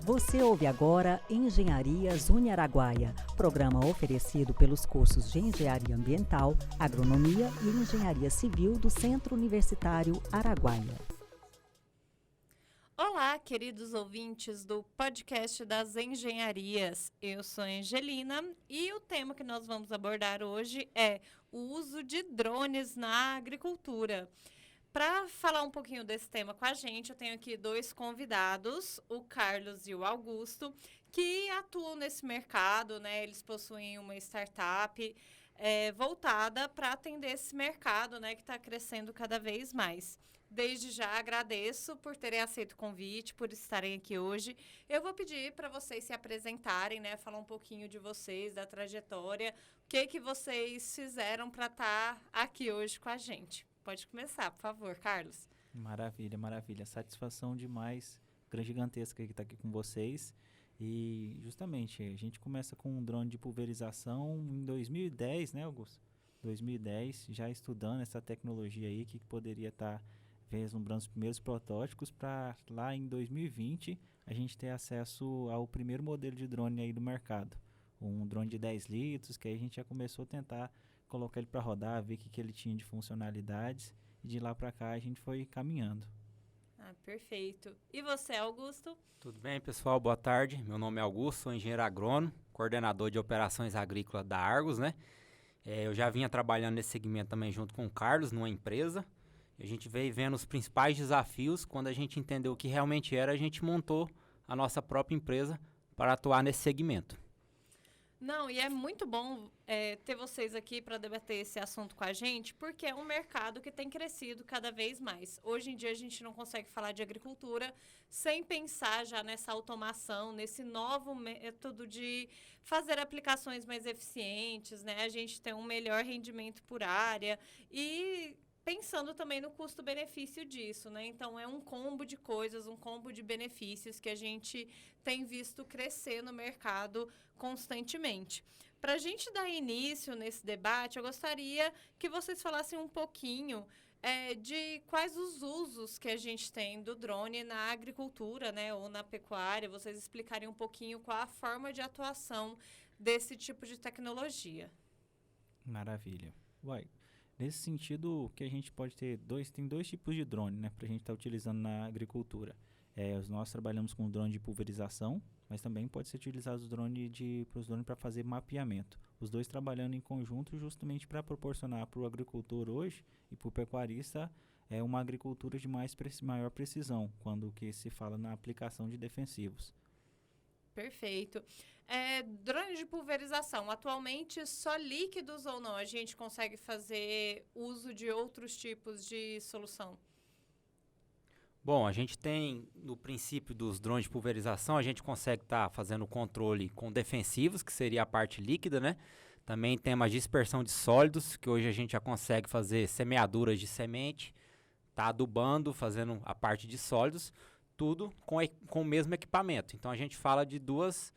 Você ouve agora Engenharias Uniaraguaia, programa oferecido pelos cursos de Engenharia Ambiental, Agronomia e Engenharia Civil do Centro Universitário Araguaia. Olá, queridos ouvintes do podcast das engenharias. Eu sou a Angelina e o tema que nós vamos abordar hoje é o uso de drones na agricultura. Para falar um pouquinho desse tema com a gente, eu tenho aqui dois convidados, o Carlos e o Augusto, que atuam nesse mercado, né? Eles possuem uma startup voltada para atender esse mercado, né? Que está crescendo cada vez mais. Desde já agradeço por terem aceito o convite, por estarem aqui hoje. Eu vou pedir para vocês se apresentarem, né? Falar um pouquinho de vocês, da trajetória, o que vocês fizeram para estar aqui hoje com a gente. Pode começar, por favor, Carlos. Maravilha, maravilha. Satisfação demais, gigantesca que está aqui com vocês. E justamente, a gente começa com um drone de pulverização em 2010, né, Augusto? 2010, já estudando essa tecnologia aí que poderia estar vislumbrando os primeiros protótipos para lá em 2020 a gente ter acesso ao primeiro modelo de drone aí do mercado. Um drone de 10 litros, que aí a gente já começou a tentar colocar ele para rodar, ver o que ele tinha de funcionalidades, e de lá para cá a gente foi caminhando. Ah, perfeito. E você, Augusto? Tudo bem, pessoal? Boa tarde. Meu nome é Augusto, sou engenheiro agrônomo, coordenador de operações agrícolas da Argos, né? Eu já vinha trabalhando nesse segmento também junto com o Carlos, numa empresa. A gente veio vendo os principais desafios. Quando a gente entendeu o que realmente era, a gente montou a nossa própria empresa para atuar nesse segmento. Não, e é muito bom ter vocês aqui para debater esse assunto com a gente, porque é um mercado que tem crescido cada vez mais. Hoje em dia a gente não consegue falar de agricultura sem pensar já nessa automação, nesse novo método de fazer aplicações mais eficientes, né? A gente tem um melhor rendimento por área e pensando também no custo-benefício disso, né? Então, é um combo de coisas, um combo de benefícios que a gente tem visto crescer no mercado constantemente. Para a gente dar início nesse debate, eu gostaria que vocês falassem um pouquinho de quais os usos que a gente tem do drone na agricultura, né? Ou na pecuária. Vocês explicarem um pouquinho qual a forma de atuação desse tipo de tecnologia. Maravilha. Nesse sentido, que a gente pode tem dois tipos de drone, né, para a gente estar utilizando na agricultura. Nós trabalhamos com drone de pulverização, mas também pode ser utilizado os drones para fazer mapeamento. Os dois trabalhando em conjunto justamente para proporcionar para o agricultor hoje e para o pecuarista uma agricultura de maior precisão, quando que se fala na aplicação de defensivos. Perfeito. Drone de pulverização, atualmente só líquidos ou não? A gente consegue fazer uso de outros tipos de solução? Bom, a gente tem, no princípio dos drones de pulverização, a gente consegue estar fazendo o controle com defensivos, que seria a parte líquida, né? Também tem uma dispersão de sólidos, que hoje a gente já consegue fazer semeaduras de semente, tá adubando, fazendo a parte de sólidos, tudo com o mesmo equipamento. Então, a gente fala de duas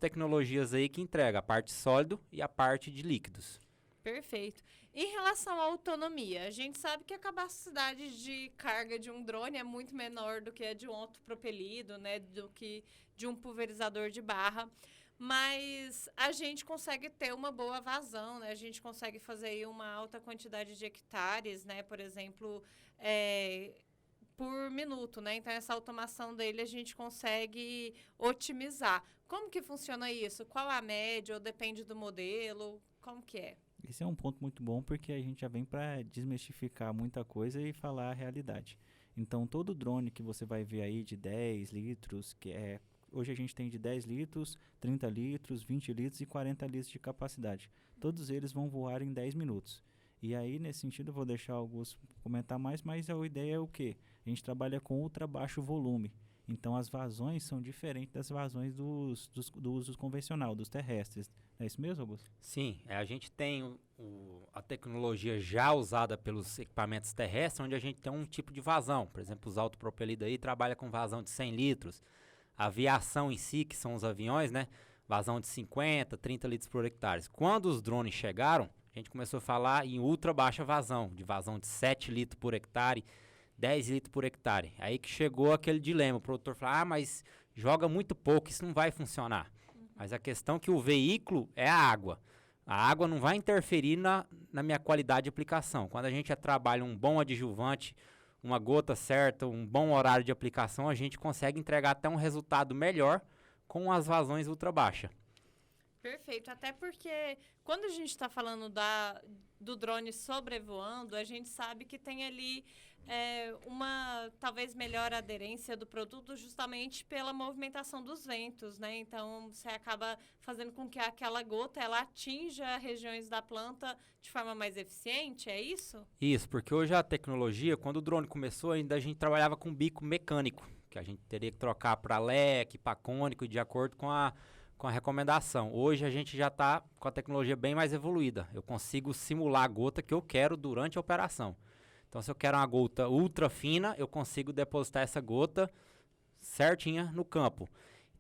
tecnologias aí que entregam a parte sólido e a parte de líquidos. Perfeito. Em relação à autonomia, a gente sabe que a capacidade de carga de um drone é muito menor do que a de um autopropelido, né, do que de um pulverizador de barra, mas a gente consegue ter uma boa vazão, né? A gente consegue fazer aí uma alta quantidade de hectares, né, por exemplo, por minuto, né? Então, essa automação dele a gente consegue otimizar. Como que funciona isso? Qual a média? Ou depende do modelo? Como que é? Esse é um ponto muito bom porque a gente já vem para desmistificar muita coisa e falar a realidade. Então, todo drone que você vai ver aí de 10 litros, hoje a gente tem de 10 litros, 30 litros, 20 litros e 40 litros de capacidade. Todos eles vão voar em 10 minutos. E aí, nesse sentido, eu vou deixar alguns comentar mais, mas a ideia é o quê? A gente trabalha com ultra baixo volume. Então, as vazões são diferentes das vazões do uso convencional, dos terrestres. É isso mesmo, Augusto? Sim, a gente tem a tecnologia já usada pelos equipamentos terrestres, onde a gente tem um tipo de vazão. Por exemplo, os autopropelidos aí trabalham com vazão de 100 litros. A aviação em si, que são os aviões, né? Vazão de 50, 30 litros por hectare. Quando os drones chegaram, a gente começou a falar em ultra baixa vazão, de vazão de 7 litros por hectare, 10 litros por hectare. Aí que chegou aquele dilema, o produtor falou, mas joga muito pouco, isso não vai funcionar. Mas a questão é que o veículo é a água. A água não vai interferir na minha qualidade de aplicação. Quando a gente trabalha um bom adjuvante, uma gota certa, um bom horário de aplicação, a gente consegue entregar até um resultado melhor com as vazões ultra baixas. Perfeito, até porque quando a gente está falando do drone sobrevoando, a gente sabe que tem ali uma talvez melhor aderência do produto justamente pela movimentação dos ventos, né? Então, você acaba fazendo com que aquela gota ela atinja regiões da planta de forma mais eficiente, é isso? Isso, porque hoje a tecnologia, quando o drone começou, ainda a gente trabalhava com bico mecânico, que a gente teria que trocar para leque, para cônico, de acordo com a recomendação. Hoje a gente já está com a tecnologia bem mais evoluída. Eu consigo simular a gota que eu quero durante a operação. Então, se eu quero uma gota ultra fina, eu consigo depositar essa gota certinha no campo.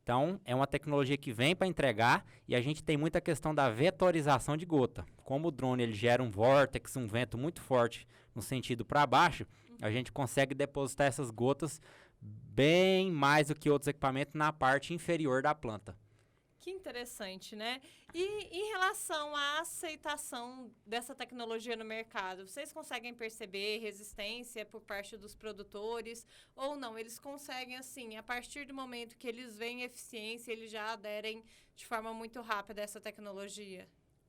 Então, é uma tecnologia que vem para entregar e a gente tem muita questão da vetorização de gota. Como o drone ele gera um vórtex, um vento muito forte no sentido para baixo, a gente consegue depositar essas gotas bem mais do que outros equipamentos na parte inferior da planta. Que interessante, né? E em relação à aceitação dessa tecnologia no mercado, vocês conseguem perceber resistência por parte dos produtores ou não? Eles conseguem, assim, a partir do momento que eles veem eficiência, eles já aderem de forma muito rápida a essa tecnologia?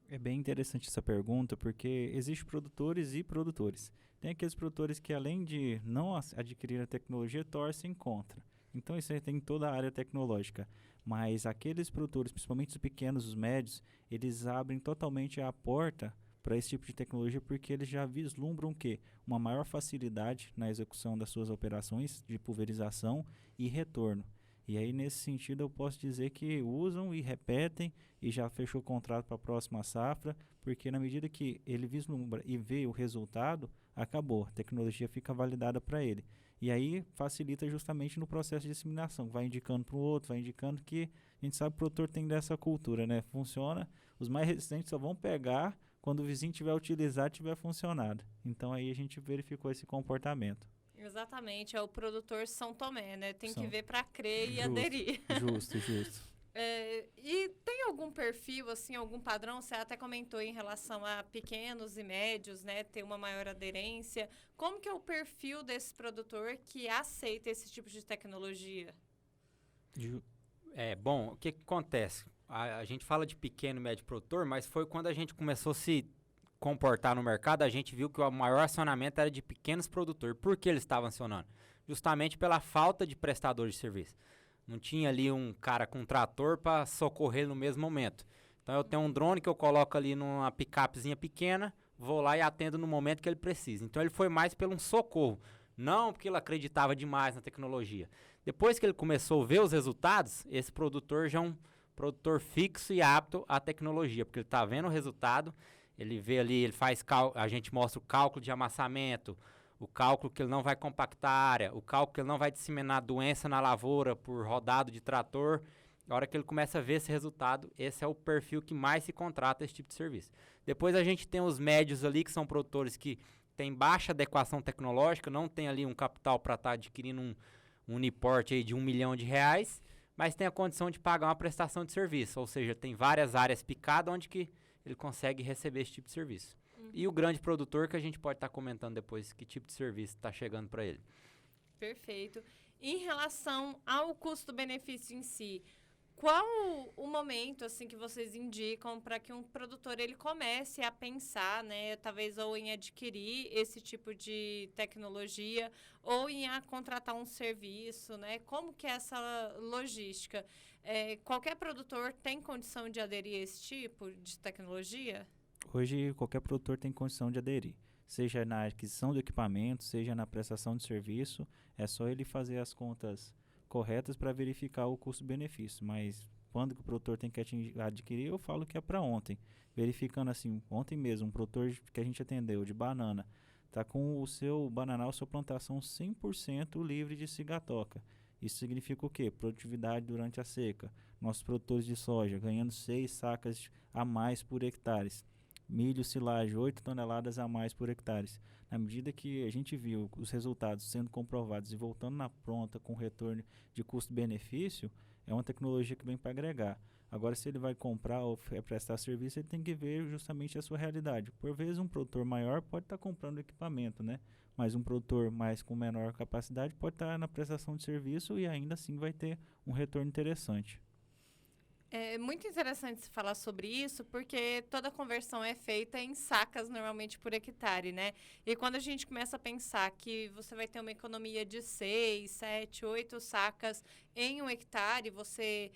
É bem interessante essa pergunta, porque existem produtores e produtores. Tem aqueles produtores que, além de não adquirir a tecnologia, torcem contra. Então, isso aí tem em toda a área tecnológica. Mas aqueles produtores, principalmente os pequenos, os médios, eles abrem totalmente a porta para esse tipo de tecnologia, porque eles já vislumbram o quê? Uma maior facilidade na execução das suas operações de pulverização e retorno. E aí, nesse sentido, eu posso dizer que usam e repetem e já fechou o contrato para a próxima safra, porque na medida que ele vislumbra e vê o resultado, acabou, a tecnologia fica validada para ele. E aí facilita justamente no processo de disseminação, vai indicando para o outro, vai indicando que a gente sabe que o produtor tem dessa cultura, né? Funciona, os mais resistentes só vão pegar quando o vizinho tiver utilizado, tiver funcionado. Então aí a gente verificou esse comportamento. Exatamente, é o produtor São Tomé, né? Tem que ver para crer e aderir. Justo. E tem algum perfil, assim, algum padrão? Você até comentou em relação a pequenos e médios, né? Ter uma maior aderência. Como que é o perfil desse produtor que aceita esse tipo de tecnologia? Bom, o que acontece? A gente fala de pequeno e médio produtor, mas foi quando a gente começou a se comportar no mercado, a gente viu que o maior acionamento era de pequenos produtores. Por que eles estavam acionando? Justamente pela falta de prestadores de serviço. Não tinha ali um cara com um trator para socorrer no mesmo momento. Então, eu tenho um drone que eu coloco ali numa picapezinha pequena, vou lá e atendo no momento que ele precisa. Então, ele foi mais pelo um socorro, não porque ele acreditava demais na tecnologia. Depois que ele começou a ver os resultados, esse produtor já é um produtor fixo e apto à tecnologia, porque ele está vendo o resultado, ele vê ali, ele faz a gente mostra o cálculo de amassamento, o cálculo que ele não vai compactar a área, o cálculo que ele não vai disseminar doença na lavoura por rodado de trator. A hora que ele começa a ver esse resultado, esse é o perfil que mais se contrata esse tipo de serviço. Depois a gente tem os médios ali, que são produtores que têm baixa adequação tecnológica, não tem ali um capital para estar adquirindo um uniporte aí de R$1 milhão, mas tem a condição de pagar uma prestação de serviço, ou seja, tem várias áreas picadas onde que ele consegue receber esse tipo de serviço. E o grande produtor, que a gente pode estar comentando depois que tipo de serviço está chegando para ele. Perfeito. Em relação ao custo-benefício em si, qual o momento assim que vocês indicam para que um produtor ele comece a pensar, né, talvez ou em adquirir esse tipo de tecnologia ou em contratar um serviço, né? Como que é essa logística? Qualquer produtor tem condição de aderir a esse tipo de tecnologia? Hoje, qualquer produtor tem condição de aderir, seja na aquisição do equipamento, seja na prestação de serviço, é só ele fazer as contas corretas para verificar o custo-benefício, mas quando que o produtor tem que adquirir, eu falo que é para ontem, verificando assim, ontem mesmo, um produtor que a gente atendeu de banana, está com o seu bananal, sua plantação 100% livre de cigatoca. Isso significa o quê? Produtividade durante a seca. Nossos produtores de soja ganhando 6 sacas a mais por hectare. milho, silagem, 8 toneladas a mais por hectare. Na medida que a gente viu os resultados sendo comprovados e voltando na pronta com retorno de custo-benefício, é uma tecnologia que vem para agregar. Agora, se ele vai comprar ou prestar serviço, ele tem que ver justamente a sua realidade. Por vezes, um produtor maior pode estar comprando equipamento, né? Mas um produtor mais com menor capacidade pode estar na prestação de serviço e ainda assim vai ter um retorno interessante. É muito interessante se falar sobre isso, porque toda conversão é feita em sacas, normalmente por hectare, né? E quando a gente começa a pensar que você vai ter uma economia de 6, 7, 8 sacas em um hectare, você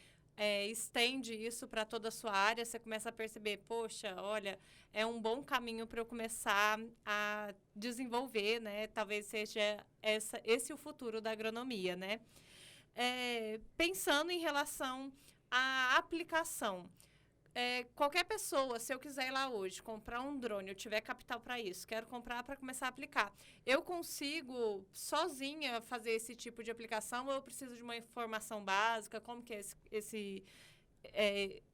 estende isso para toda a sua área, você começa a perceber, poxa, olha, é um bom caminho para eu começar a desenvolver, né? Talvez seja esse o futuro da agronomia, né? Pensando em relação à aplicação, qualquer pessoa, se eu quiser ir lá hoje, comprar um drone, eu tiver capital para isso, quero comprar para começar a aplicar, eu consigo sozinha fazer esse tipo de aplicação ou eu preciso de uma informação básica? Como que é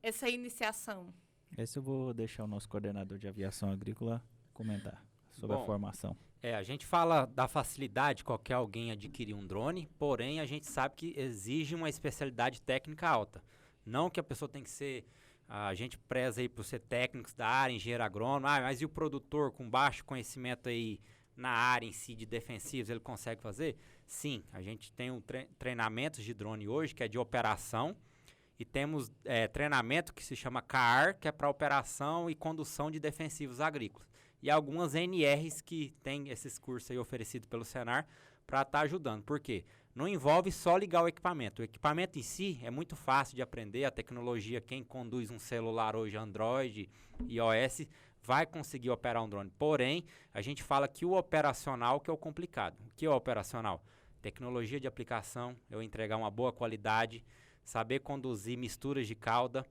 essa iniciação? Esse eu vou deixar o nosso coordenador de aviação agrícola comentar sobre a formação. A gente fala da facilidade de qualquer alguém adquirir um drone, porém a gente sabe que exige uma especialidade técnica alta. Não que a pessoa tem que ser, a gente preza aí por ser técnicos da área, engenheiro agrônomo, mas e o produtor com baixo conhecimento aí na área em si de defensivos, ele consegue fazer? Sim, a gente tem treinamentos de drone hoje, que é de operação, e temos treinamento que se chama CAR, que é para operação e condução de defensivos agrícolas. E algumas NRs que tem esses cursos aí oferecidos pelo Senar para estar ajudando. Por quê? Não envolve só ligar o equipamento. O equipamento em si é muito fácil de aprender. A tecnologia, quem conduz um celular hoje, Android, iOS, vai conseguir operar um drone. Porém, a gente fala que o operacional que é o complicado. O que é o operacional? Tecnologia de aplicação, eu entregar uma boa qualidade, saber conduzir misturas de cauda.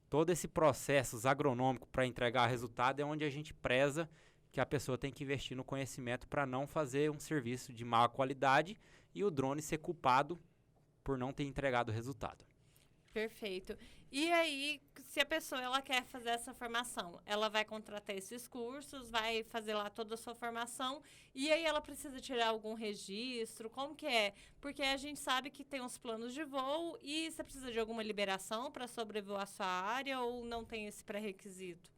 Todo esse processo agronômico para entregar resultado é onde a gente preza que a pessoa tem que investir no conhecimento para não fazer um serviço de má qualidade e o drone ser culpado por não ter entregado o resultado. Perfeito. E aí, se a pessoa ela quer fazer essa formação, ela vai contratar esses cursos, vai fazer lá toda a sua formação, e aí ela precisa tirar algum registro? Como que é? Porque a gente sabe que tem uns planos de voo e você precisa de alguma liberação para sobrevoar a sua área ou não tem esse pré-requisito?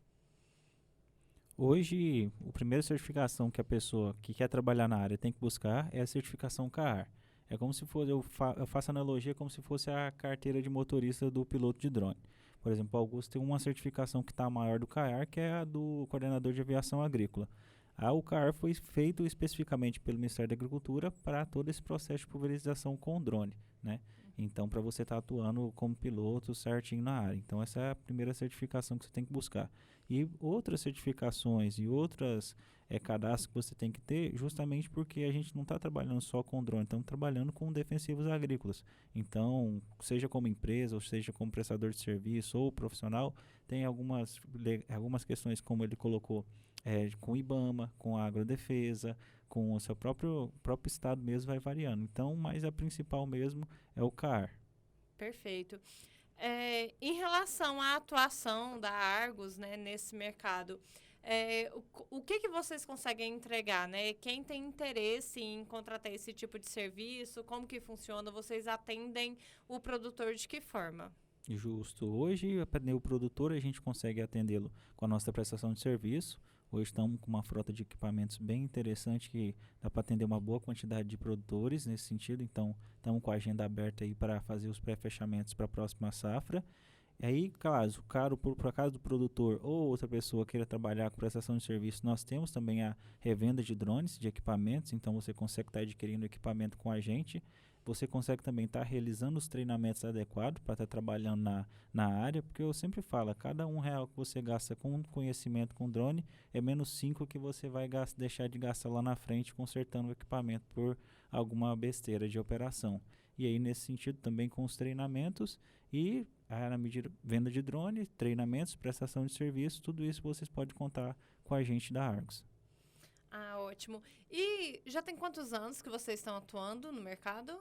Hoje, a primeira certificação que a pessoa que quer trabalhar na área tem que buscar é a certificação CAR. É como se fosse, eu faço analogia como se fosse a carteira de motorista do piloto de drone. Por exemplo, o Augusto tem uma certificação que está maior do CAR, que é a do coordenador de aviação agrícola. O CAR foi feito especificamente pelo Ministério da Agricultura para todo esse processo de pulverização com o drone, né? Então, para você estar atuando como piloto certinho na área. Então, essa é a primeira certificação que você tem que buscar. E outras certificações e outras cadastros que você tem que ter, justamente porque a gente não está trabalhando só com drone, estamos trabalhando com defensivos agrícolas. Então, seja como empresa, ou seja como prestador de serviço ou profissional, tem algumas questões, como ele colocou, com o IBAMA, com a agrodefesa, com o seu próprio estado mesmo, vai variando. Então, mas a principal mesmo é o CAR. Perfeito. Em relação à atuação da Argos, né, nesse mercado, o que vocês conseguem entregar, né? Quem tem interesse em contratar esse tipo de serviço, como que funciona? Vocês atendem o produtor de que forma? Justo. Hoje, o produtor, a gente consegue atendê-lo com a nossa prestação de serviço. Hoje estamos com uma frota de equipamentos bem interessante que dá para atender uma boa quantidade de produtores nesse sentido. Então, estamos com a agenda aberta aí para fazer os pré-fechamentos para a próxima safra. E aí, claro, por acaso do produtor ou outra pessoa queira trabalhar com prestação de serviço, nós temos também a revenda de drones, de equipamentos. Então, você consegue estar adquirindo equipamento com a gente. Você consegue também estar realizando os treinamentos adequados para estar trabalhando na área, porque eu sempre falo, cada R$1 que você gasta com conhecimento com drone é menos 5 que você vai deixar de gastar lá na frente consertando o equipamento por alguma besteira de operação. E aí, nesse sentido, também com os treinamentos e na medida venda de drone, treinamentos, prestação de serviço, tudo isso vocês podem contar com a gente da Argos. Ótimo. E já tem quantos anos que vocês estão atuando no mercado?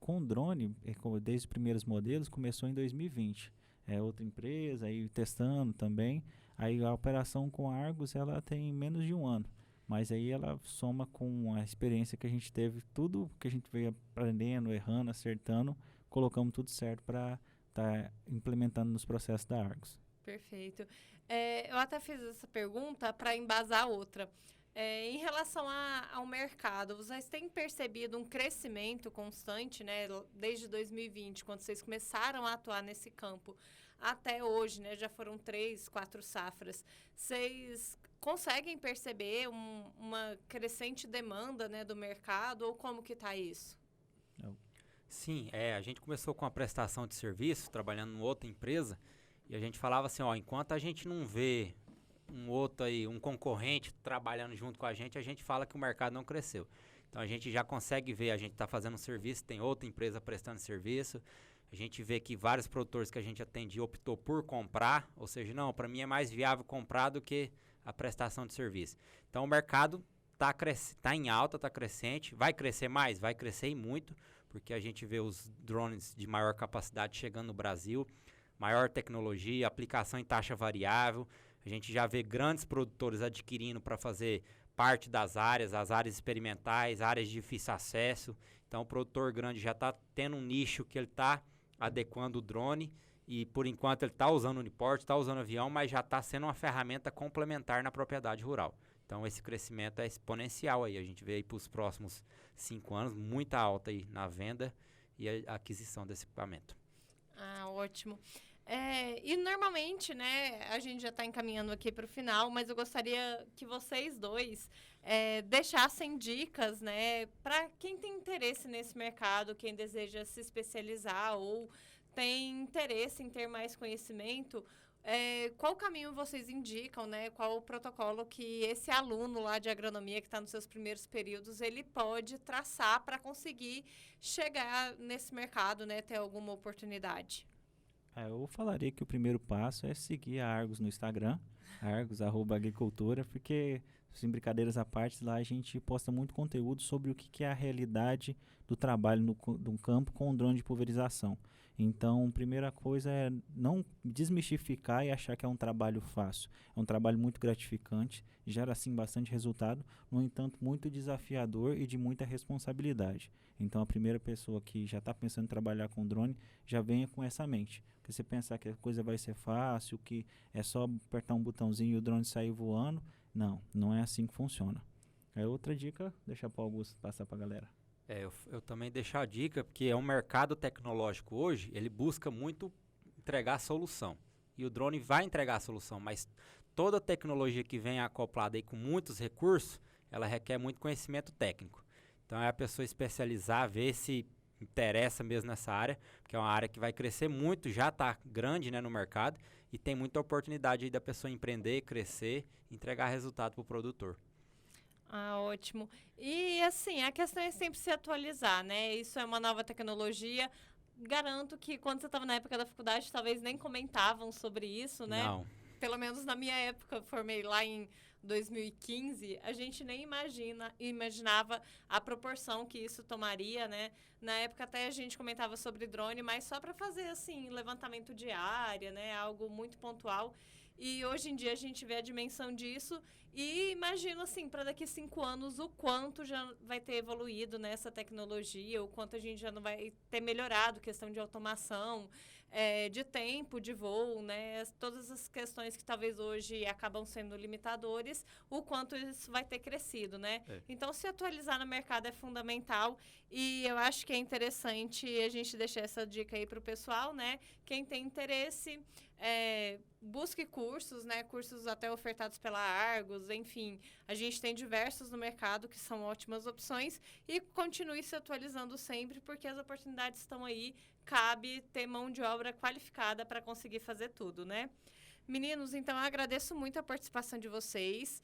Com drone, desde os primeiros modelos, começou em 2020. outra empresa, aí testando também. Aí a operação com a Argos, ela tem menos de 1 ano. Mas aí ela soma com a experiência que a gente teve, tudo que a gente veio aprendendo, errando, acertando, colocamos tudo certo para estar implementando nos processos da Argos. Perfeito. Eu até fiz essa pergunta para embasar outra. Em relação ao mercado, vocês têm percebido um crescimento constante, né, desde 2020, quando vocês começaram a atuar nesse campo, até hoje, né, já foram 3, 4 safras. Vocês conseguem perceber uma crescente demanda, né, do mercado, ou como que está isso? Sim, a gente começou com a prestação de serviço, trabalhando em outra empresa, e a gente falava assim, enquanto a gente não vê um outro aí, um concorrente trabalhando junto com a gente fala que o mercado não cresceu. Então a gente já consegue ver, a gente está fazendo um serviço, tem outra empresa prestando serviço, a gente vê que vários produtores que a gente atendia optou por comprar, ou seja, não, para mim é mais viável comprar do que a prestação de serviço. Então o mercado tá em alta, está crescente, vai crescer mais? Vai crescer e muito, porque a gente vê os drones de maior capacidade chegando no Brasil, maior tecnologia, aplicação em taxa variável. A gente já vê grandes produtores adquirindo para fazer parte das áreas, as áreas experimentais, áreas de difícil acesso. Então, o produtor grande já está tendo um nicho que ele está adequando o drone e, por enquanto, ele está usando o uniporte, está usando o avião, mas já está sendo uma ferramenta complementar na propriedade rural. Então, esse crescimento é exponencial aí. A gente vê aí para os próximos 5 anos, muita alta aí na venda e a aquisição desse equipamento. Ótimo. E normalmente, né, a gente já está encaminhando aqui para o final, mas eu gostaria que vocês dois deixassem dicas, né, para quem tem interesse nesse mercado, quem deseja se especializar ou tem interesse em ter mais conhecimento, qual caminho vocês indicam, né, qual o protocolo que esse aluno lá de agronomia que está nos seus primeiros períodos, ele pode traçar para conseguir chegar nesse mercado, né, ter alguma oportunidade? Eu falaria que o primeiro passo é seguir a Argos no Instagram, argos@agricultura, porque, sem brincadeiras à parte, lá a gente posta muito conteúdo sobre o que é a realidade do trabalho no campo com o drone de pulverização. Então, a primeira coisa é não desmistificar e achar que é um trabalho fácil. É um trabalho muito gratificante, gera sim bastante resultado, no entanto muito desafiador e de muita responsabilidade. Então, a primeira pessoa que já está pensando em trabalhar com drone, já venha com essa mente. Porque você pensar que a coisa vai ser fácil, que é só apertar um botãozinho e o drone sair voando, não é assim que funciona. Outra dica, deixa para o Augusto passar para a galera. Eu também deixo a dica, porque é um mercado tecnológico hoje, ele busca muito entregar a solução. E o drone vai entregar a solução, mas toda tecnologia que vem acoplada aí com muitos recursos, ela requer muito conhecimento técnico. Então é a pessoa especializar, ver se interessa mesmo nessa área, porque é uma área que vai crescer muito, já está grande, né, no mercado, e tem muita oportunidade aí da pessoa empreender, crescer, entregar resultado para o produtor. Ótimo. E, assim, a questão é sempre se atualizar, né? Isso é uma nova tecnologia. Garanto que quando você estava na época da faculdade, talvez nem comentavam sobre isso, né? Não. Pelo menos na minha época, formei lá em 2015, a gente nem imaginava a proporção que isso tomaria, né? Na época até a gente comentava sobre drone, mas só para fazer, assim, levantamento de área, né? Algo muito pontual. E hoje em dia a gente vê a dimensão disso e imagino, assim, para daqui 5 anos o quanto já vai ter evoluído nessa tecnologia, o quanto a gente já não vai ter melhorado, questão de automação, de tempo de voo, né? Todas as questões que talvez hoje acabam sendo limitadores, o quanto isso vai ter crescido, né? Então, se atualizar no mercado é fundamental e eu acho que é interessante a gente deixar essa dica aí para o pessoal, né? Quem tem interesse, busque cursos, né? Cursos até ofertados pela Argos, enfim. A gente tem diversos no mercado que são ótimas opções e continue se atualizando sempre, porque as oportunidades estão aí, cabe ter mão de obra qualificada para conseguir fazer tudo, né? Meninos, então eu agradeço muito a participação de vocês,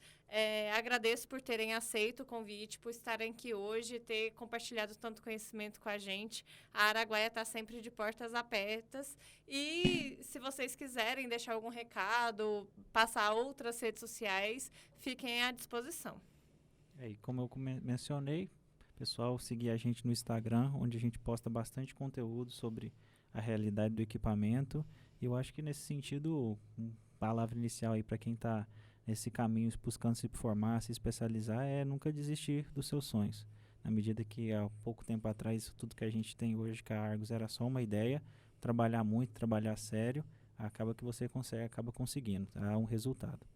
agradeço por terem aceito o convite, por estarem aqui hoje, ter compartilhado tanto conhecimento com a gente. A Araguaia está sempre de portas abertas e se vocês quiserem deixar algum recado, passar outras redes sociais, fiquem à disposição. E como eu mencionei, pessoal, seguir a gente no Instagram, onde a gente posta bastante conteúdo sobre a realidade do equipamento. E eu acho que nesse sentido, palavra inicial aí para quem está nesse caminho buscando se formar, se especializar, é nunca desistir dos seus sonhos. Na medida que há pouco tempo atrás, tudo que a gente tem hoje com a Argos era só uma ideia, trabalhar muito, trabalhar sério, acaba que você acaba conseguindo, há um resultado.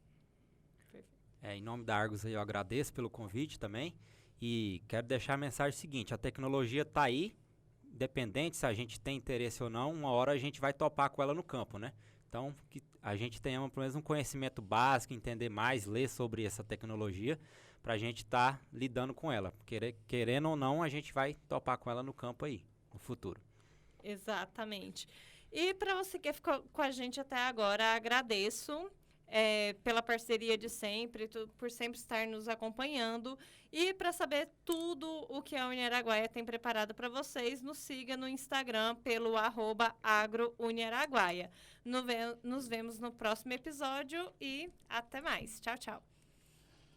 Em nome da Argos eu agradeço pelo convite também e quero deixar a mensagem seguinte: a tecnologia está aí, independente se a gente tem interesse ou não, uma hora a gente vai topar com ela no campo, né? Então, que a gente tenha pelo menos um conhecimento básico, entender mais, ler sobre essa tecnologia, para a gente estar lidando com ela. Querendo ou não, a gente vai topar com ela no campo aí, no futuro. Exatamente. E para você que ficou com a gente até agora, agradeço pela parceria de sempre, por sempre estar nos acompanhando. E para saber tudo o que a Uniaraguaia tem preparado para vocês, nos siga no Instagram pelo @agrouniaraguaia. Nos vemos no próximo episódio e até mais. Tchau, tchau.